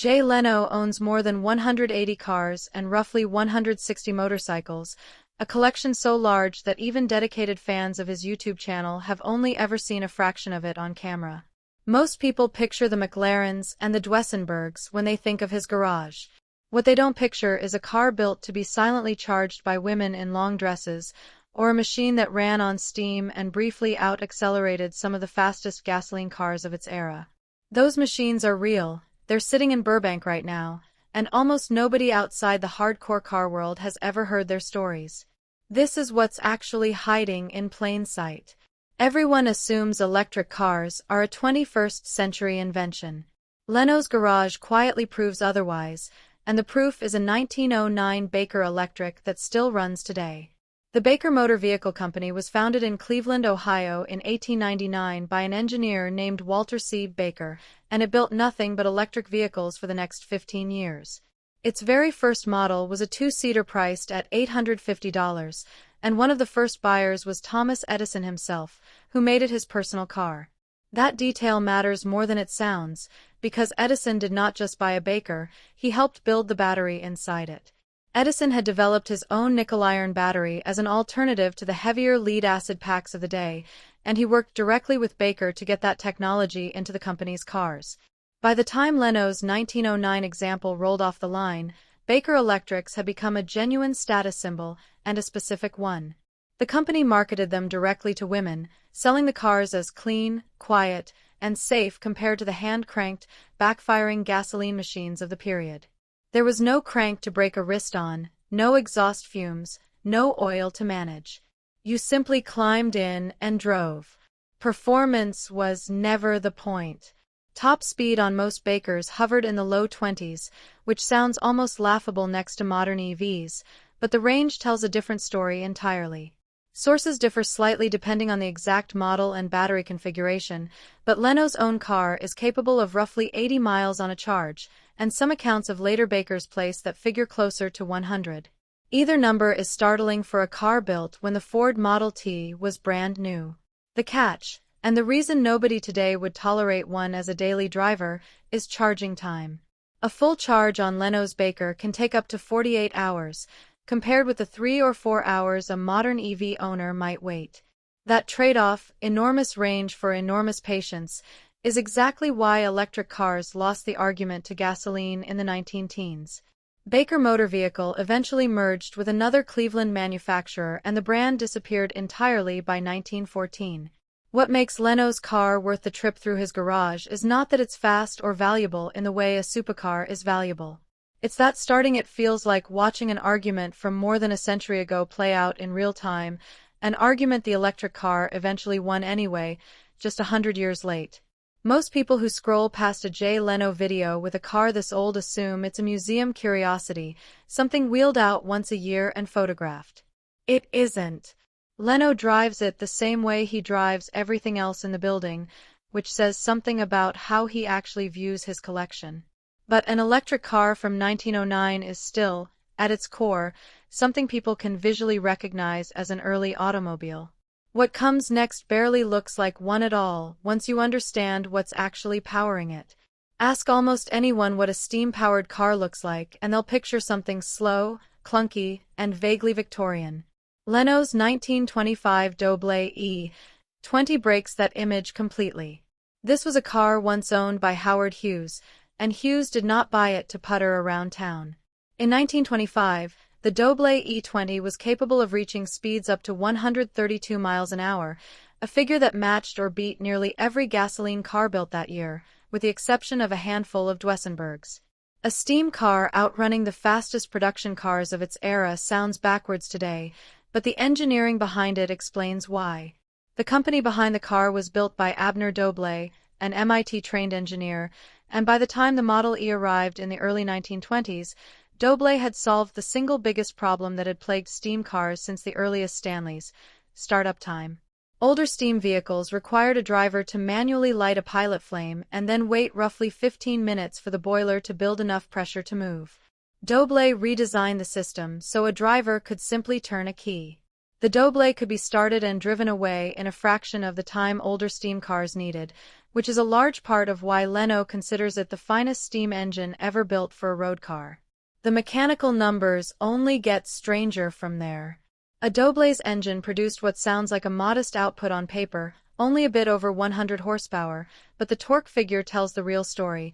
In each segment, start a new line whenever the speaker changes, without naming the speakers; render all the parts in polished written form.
Jay Leno owns more than 180 cars and roughly 160 motorcycles, a collection so large that even dedicated fans of his YouTube channel have only ever seen a fraction of it on camera. Most people picture the McLarens and the Duesenbergs when they think of his garage. What they don't picture is a car built to be silently charged by women in long dresses, or a machine that ran on steam and briefly out-accelerated some of the fastest gasoline cars of its era. Those machines are real. They're sitting in Burbank right now, and almost nobody outside the hardcore car world has ever heard their stories. This is what's actually hiding in plain sight. Everyone assumes electric cars are a 21st century invention. Leno's garage quietly proves otherwise, and the proof is a 1909 Baker electric that still runs today. The Baker Motor Vehicle Company was founded in Cleveland, Ohio in 1899 by an engineer named Walter C. Baker, and it built nothing but electric vehicles for the next 15 years. Its very first model was a two-seater priced at $850, and one of the first buyers was Thomas Edison himself, who made it his personal car. That detail matters more than it sounds, because Edison did not just buy a Baker, he helped build the battery inside it. Edison had developed his own nickel-iron battery as an alternative to the heavier lead-acid packs of the day, and he worked directly with Baker to get that technology into the company's cars. By the time Leno's 1909 example rolled off the line, Baker Electrics had become a genuine status symbol, and a specific one. The company marketed them directly to women, selling the cars as clean, quiet, and safe compared to the hand-cranked, backfiring gasoline machines of the period. There was no crank to break a wrist on, no exhaust fumes, no oil to manage. You simply climbed in and drove. Performance was never the point. Top speed on most Bakers hovered in the low 20s, which sounds almost laughable next to modern EVs, but the range tells a different story entirely. Sources differ slightly depending on the exact model and battery configuration, but Leno's own car is capable of roughly 80 miles on a charge, and some accounts of later Bakers place that figure closer to 100. Either number is startling for a car built when the Ford Model T was brand new. The catch, and the reason nobody today would tolerate one as a daily driver, is charging time. A full charge on Leno's Baker can take up to 48 hours, compared with the 3 or 4 hours a modern EV owner might wait. That trade-off, enormous range for enormous patience, is exactly why electric cars lost the argument to gasoline in the 19-teens. Baker Motor Vehicle eventually merged with another Cleveland manufacturer and the brand disappeared entirely by 1914. What makes Leno's car worth the trip through his garage is not that it's fast or valuable in the way a supercar is valuable. It's that starting it feels like watching an argument from more than a century ago play out in real time, an argument the electric car eventually won anyway, just 100 years late. Most people who scroll past a Jay Leno video with a car this old assume it's a museum curiosity, something wheeled out once a year and photographed. It isn't. Leno drives it the same way he drives everything else in the building, which says something about how he actually views his collection. But an electric car from 1909 is still, at its core, something people can visually recognize as an early automobile. What comes next barely looks like one at all once you understand what's actually powering it. Ask almost anyone what a steam-powered car looks like and they'll picture something slow, clunky, and vaguely Victorian. Leno's 1925 Doble E-20 breaks that image completely. This was a car once owned by Howard Hughes, and Hughes did not buy it to putter around town. In 1925, the Doble E-20 was capable of reaching speeds up to 132 miles an hour, a figure that matched or beat nearly every gasoline car built that year, with the exception of a handful of Duesenbergs. A steam car outrunning the fastest production cars of its era sounds backwards today, but the engineering behind it explains why. The company behind the car was built by Abner Doble, an MIT-trained engineer, and by the time the Model E arrived in the early 1920s, Doble had solved the single biggest problem that had plagued steam cars since the earliest Stanleys: startup time. Older steam vehicles required a driver to manually light a pilot flame and then wait roughly 15 minutes for the boiler to build enough pressure to move. Doble redesigned the system so a driver could simply turn a key. The Doble could be started and driven away in a fraction of the time older steam cars needed, which is a large part of why Leno considers it the finest steam engine ever built for a road car. The mechanical numbers only get stranger from there. A Doble's engine produced what sounds like a modest output on paper, only a bit over 100 horsepower, but the torque figure tells the real story.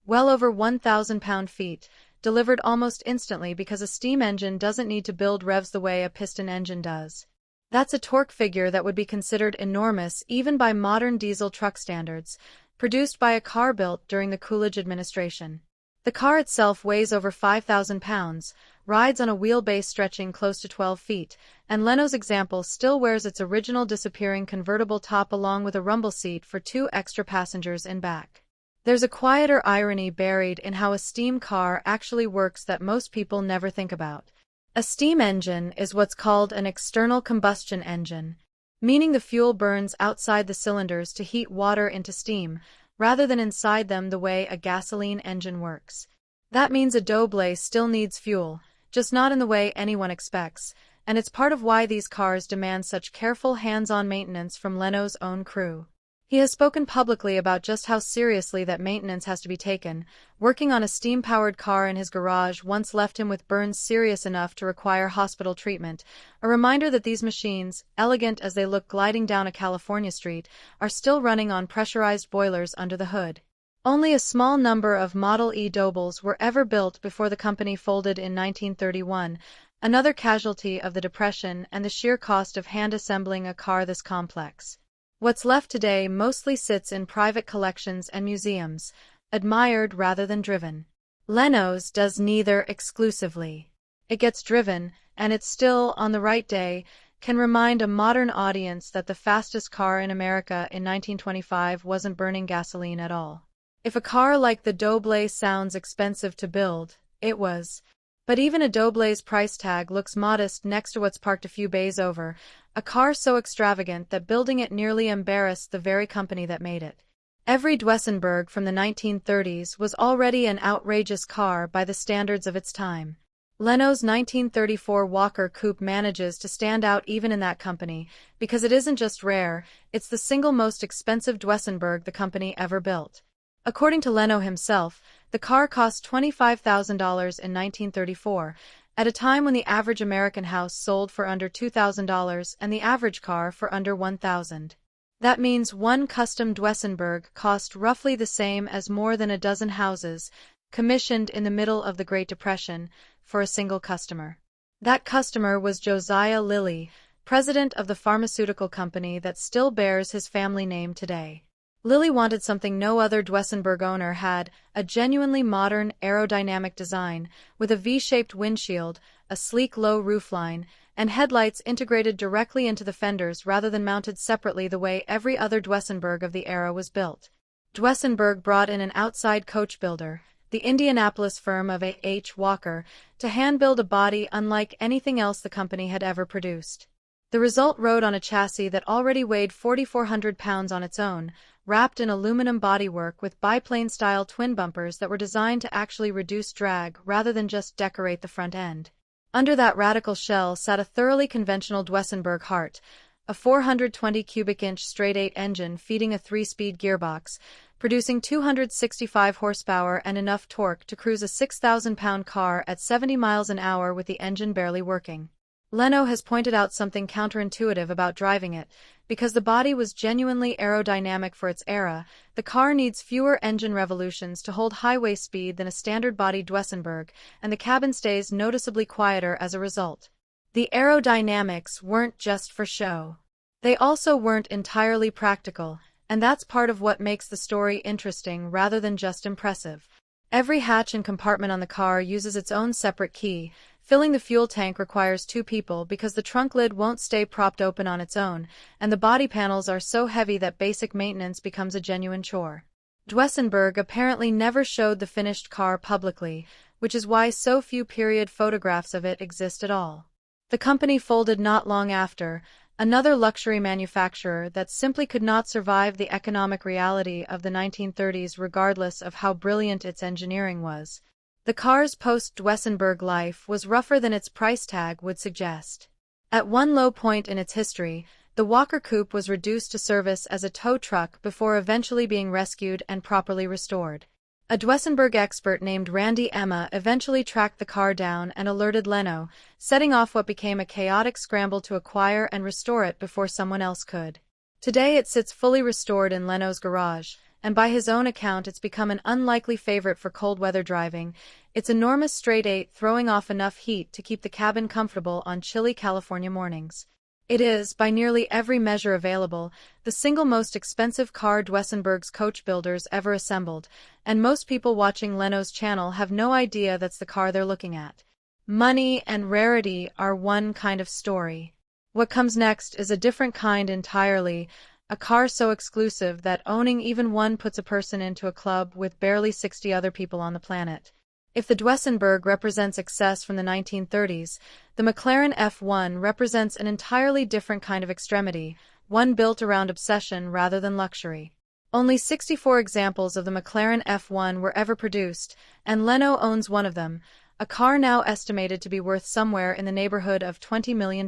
Well over 1,000 pound-feet, delivered almost instantly because a steam engine doesn't need to build revs the way a piston engine does. That's a torque figure that would be considered enormous even by modern diesel truck standards, produced by a car built during the Coolidge administration. The car itself weighs over 5,000 pounds, rides on a wheelbase stretching close to 12 feet, and Leno's example still wears its original disappearing convertible top along with a rumble seat for 2 extra passengers in back. There's a quieter irony buried in how a steam car actually works that most people never think about. A steam engine is what's called an external combustion engine, meaning the fuel burns outside the cylinders to heat water into steam, rather than inside them the way a gasoline engine works. That means a Doble still needs fuel, just not in the way anyone expects, and it's part of why these cars demand such careful hands-on maintenance from Leno's own crew. He has spoken publicly about just how seriously that maintenance has to be taken. Working on a steam-powered car in his garage once left him with burns serious enough to require hospital treatment, a reminder that these machines, elegant as they look gliding down a California street, are still running on pressurized boilers under the hood. Only a small number of Model E Dobles were ever built before the company folded in 1931, another casualty of the Depression and the sheer cost of hand-assembling a car this complex. What's left today mostly sits in private collections and museums, admired rather than driven. Leno's does neither exclusively. It gets driven, and it still, on the right day, can remind a modern audience that the fastest car in America in 1925 wasn't burning gasoline at all. If a car like the Doble sounds expensive to build, it was. But even a Doble's price tag looks modest next to what's parked a few bays over, a car so extravagant that building it nearly embarrassed the very company that made it. Every Duesenberg from the 1930s was already an outrageous car by the standards of its time. Leno's 1934 Walker coupe manages to stand out even in that company, because it isn't just rare, it's the single most expensive Duesenberg the company ever built. According to Leno himself, the car cost $25,000 in 1934, at a time when the average American house sold for under $2,000 and the average car for under $1,000. That means one custom Duesenberg cost roughly the same as more than a dozen houses, commissioned in the middle of the Great Depression, for a single customer. That customer was Josiah Lilly, president of the pharmaceutical company that still bears his family name today. Lilly wanted something no other Duesenberg owner had, a genuinely modern, aerodynamic design, with a V-shaped windshield, a sleek low roofline, and headlights integrated directly into the fenders rather than mounted separately the way every other Duesenberg of the era was built. Duesenberg brought in an outside coach builder, the Indianapolis firm of A.H. Walker, to hand-build a body unlike anything else the company had ever produced. The result rode on a chassis that already weighed 4,400 pounds on its own, wrapped in aluminum bodywork with biplane-style twin bumpers that were designed to actually reduce drag rather than just decorate the front end. Under that radical shell sat a thoroughly conventional Duesenberg heart, a 420 cubic-inch straight-eight engine feeding a 3-speed gearbox, producing 265 horsepower and enough torque to cruise a 6,000-pound car at 70 miles an hour with the engine barely working. Leno has pointed out something counterintuitive about driving it. Because the body was genuinely aerodynamic for its era, the car needs fewer engine revolutions to hold highway speed than a standard-body Duesenberg, and the cabin stays noticeably quieter as a result. The aerodynamics weren't just for show. They also weren't entirely practical, and that's part of what makes the story interesting rather than just impressive. Every hatch and compartment on the car uses its own separate key. Filling the fuel tank requires 2 people because the trunk lid won't stay propped open on its own, and the body panels are so heavy that basic maintenance becomes a genuine chore. Duesenberg apparently never showed the finished car publicly, which is why so few period photographs of it exist at all. The company folded not long after, another luxury manufacturer that simply could not survive the economic reality of the 1930s regardless of how brilliant its engineering was. The car's post-Duesenberg life was rougher than its price tag would suggest. At one low point in its history, the Walker Coupe was reduced to service as a tow truck before eventually being rescued and properly restored. A Duesenberg expert named Randy Emma eventually tracked the car down and alerted Leno, setting off what became a chaotic scramble to acquire and restore it before someone else could. Today it sits fully restored in Leno's garage, and by his own account it's become an unlikely favorite for cold weather driving, its enormous straight-eight throwing off enough heat to keep the cabin comfortable on chilly California mornings. It is, by nearly every measure available, the single most expensive car Duesenbergs coach builders ever assembled, and most people watching Leno's channel have no idea that's the car they're looking at. Money and rarity are one kind of story. What comes next is a different kind entirely, a car so exclusive that owning even one puts a person into a club with barely 60 other people on the planet. If the Duesenberg represents excess from the 1930s, the McLaren F1 represents an entirely different kind of extremity, one built around obsession rather than luxury. Only 64 examples of the McLaren F1 were ever produced, and Leno owns one of them, a car now estimated to be worth somewhere in the neighborhood of $20 million.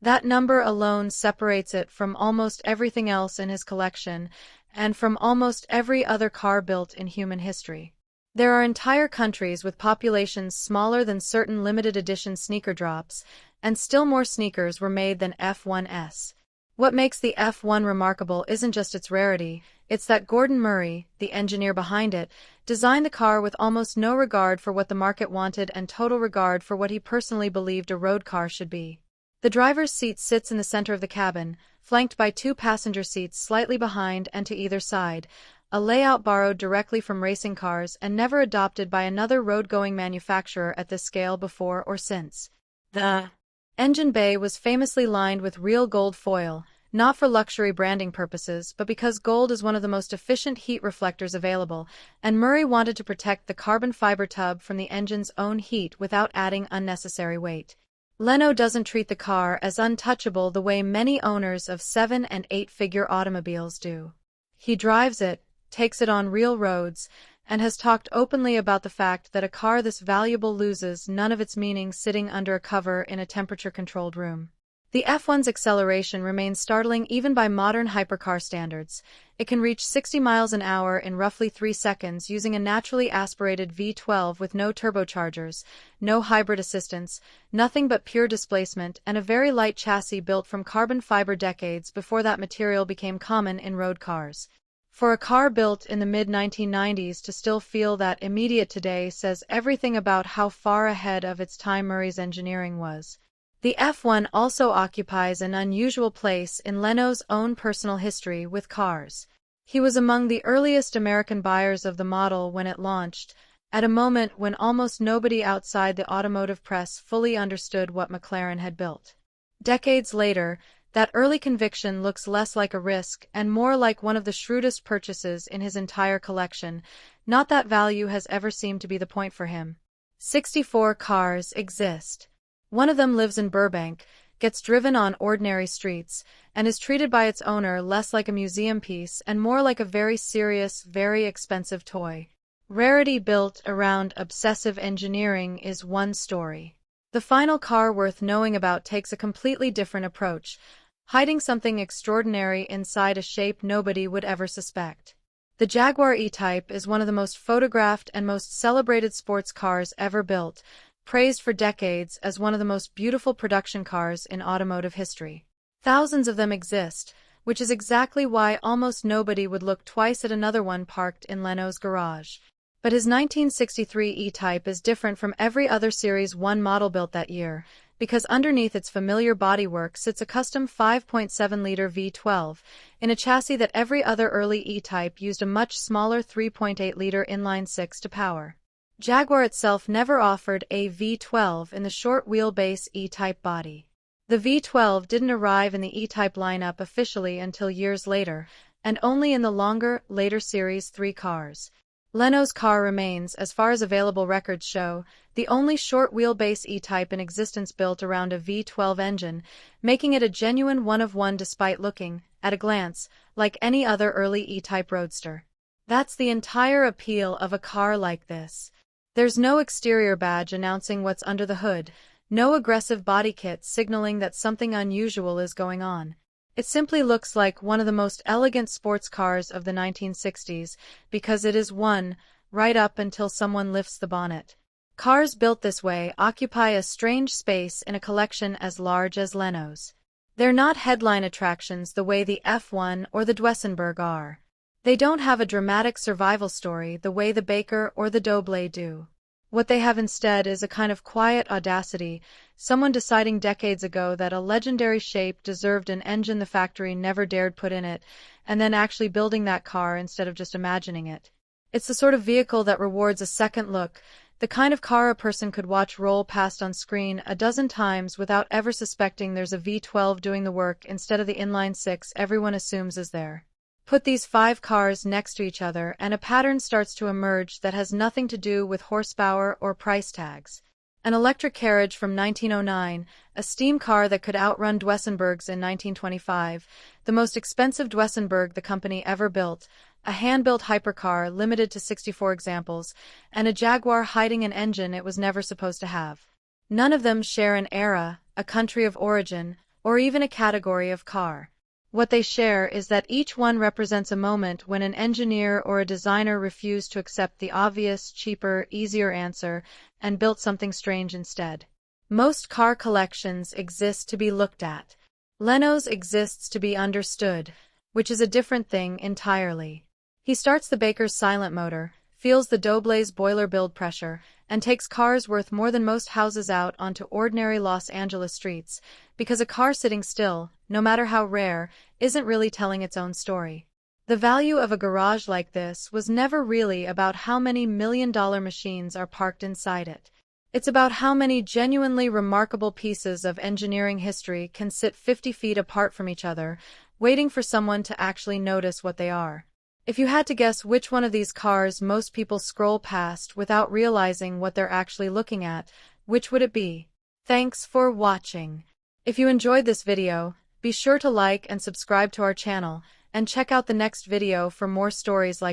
That number alone separates it from almost everything else in his collection, and from almost every other car built in human history. There are entire countries with populations smaller than certain limited edition sneaker drops, and still more sneakers were made than F1s. What makes the F1 remarkable isn't just its rarity, it's that Gordon Murray, the engineer behind it, designed the car with almost no regard for what the market wanted and total regard for what he personally believed a road car should be. The driver's seat sits in the center of the cabin, flanked by two passenger seats slightly behind and to either side, a layout borrowed directly from racing cars and never adopted by another road-going manufacturer at this scale before or since. The engine bay was famously lined with real gold foil, not for luxury branding purposes but because gold is one of the most efficient heat reflectors available, and Murray wanted to protect the carbon fiber tub from the engine's own heat without adding unnecessary weight. Leno doesn't treat the car as untouchable the way many owners of 7- and 8-figure automobiles do. He drives it, takes it on real roads, and has talked openly about the fact that a car this valuable loses none of its meaning sitting under a cover in a temperature-controlled room. The F1's acceleration remains startling even by modern hypercar standards. It can reach 60 miles an hour in roughly 3 seconds using a naturally aspirated V12 with no turbochargers, no hybrid assistance, nothing but pure displacement, and a very light chassis built from carbon fiber decades before that material became common in road cars. For a car built in the mid-1990s to still feel that immediate today says everything about how far ahead of its time Murray's engineering was. The F1 also occupies an unusual place in Leno's own personal history with cars. He was among the earliest American buyers of the model when it launched, at a moment when almost nobody outside the automotive press fully understood what McLaren had built. Decades later, that early conviction looks less like a risk and more like one of the shrewdest purchases in his entire collection. Not that value has ever seemed to be the point for him. 64 cars exist. One of them lives in Burbank, gets driven on ordinary streets, and is treated by its owner less like a museum piece and more like a very serious, very expensive toy. Rarity built around obsessive engineering is one story. The final car worth knowing about takes a completely different approach, hiding something extraordinary inside a shape nobody would ever suspect. The Jaguar E-Type is one of the most photographed and most celebrated sports cars ever built, praised for decades as one of the most beautiful production cars in automotive history. Thousands of them exist, which is exactly why almost nobody would look twice at another one parked in Leno's garage. But his 1963 E-Type is different from every other Series 1 model built that year, because underneath its familiar bodywork sits a custom 5.7-liter V12, in a chassis that every other early E-Type used a much smaller 3.8-liter inline-six to power. Jaguar itself never offered a V12 in the short wheelbase E-Type body. The V12 didn't arrive in the E-Type lineup officially until years later, and only in the longer, later Series 3 cars. Leno's car remains, as far as available records show, the only short-wheelbase E-Type in existence built around a V12 engine, making it a genuine one-of-one despite looking, at a glance, like any other early E-Type roadster. That's the entire appeal of a car like this. There's no exterior badge announcing what's under the hood, No aggressive body kit signaling that something unusual is going on. It simply looks like one of the most elegant sports cars of the 1960s, because it is one, right up until someone lifts the bonnet. Cars built this way occupy a strange space in a collection as large as Leno's. They're not headline attractions the way the F1 or the Duesenberg are. They don't have a dramatic survival story the way the Baker or the Doble do. What they have instead is a kind of quiet audacity, someone deciding decades ago that a legendary shape deserved an engine the factory never dared put in it, and then actually building that car instead of just imagining it. It's the sort of vehicle that rewards a second look, the kind of car a person could watch roll past on screen a dozen times without ever suspecting there's a V12 doing the work instead of the inline-six everyone assumes is there. Put these 5 cars next to each other and a pattern starts to emerge that has nothing to do with horsepower or price tags. An electric carriage from 1909, a steam car that could outrun Duesenbergs in 1925, the most expensive Duesenberg the company ever built, a hand-built hypercar limited to 64 examples, and a Jaguar hiding an engine it was never supposed to have. None of them share an era, a country of origin, or even a category of car. What they share is that each one represents a moment when an engineer or a designer refused to accept the obvious, cheaper, easier answer and built something strange instead. Most car collections exist to be looked at. Leno's exists to be understood, which is a different thing entirely. He starts the Baker's silent motor, feels the Doble's boiler build pressure, and takes cars worth more than most houses out onto ordinary Los Angeles streets, because a car sitting still, no matter how rare, isn't really telling its own story. The value of a garage like this was never really about how many million-dollar machines are parked inside it. It's about how many genuinely remarkable pieces of engineering history can sit 50 feet apart from each other, waiting for someone to actually notice what they are. If you had to guess which one of these cars most people scroll past without realizing what they're actually looking at, which would it be? Thanks for watching. If you enjoyed this video, be sure to like and subscribe to our channel, and check out the next video for more stories like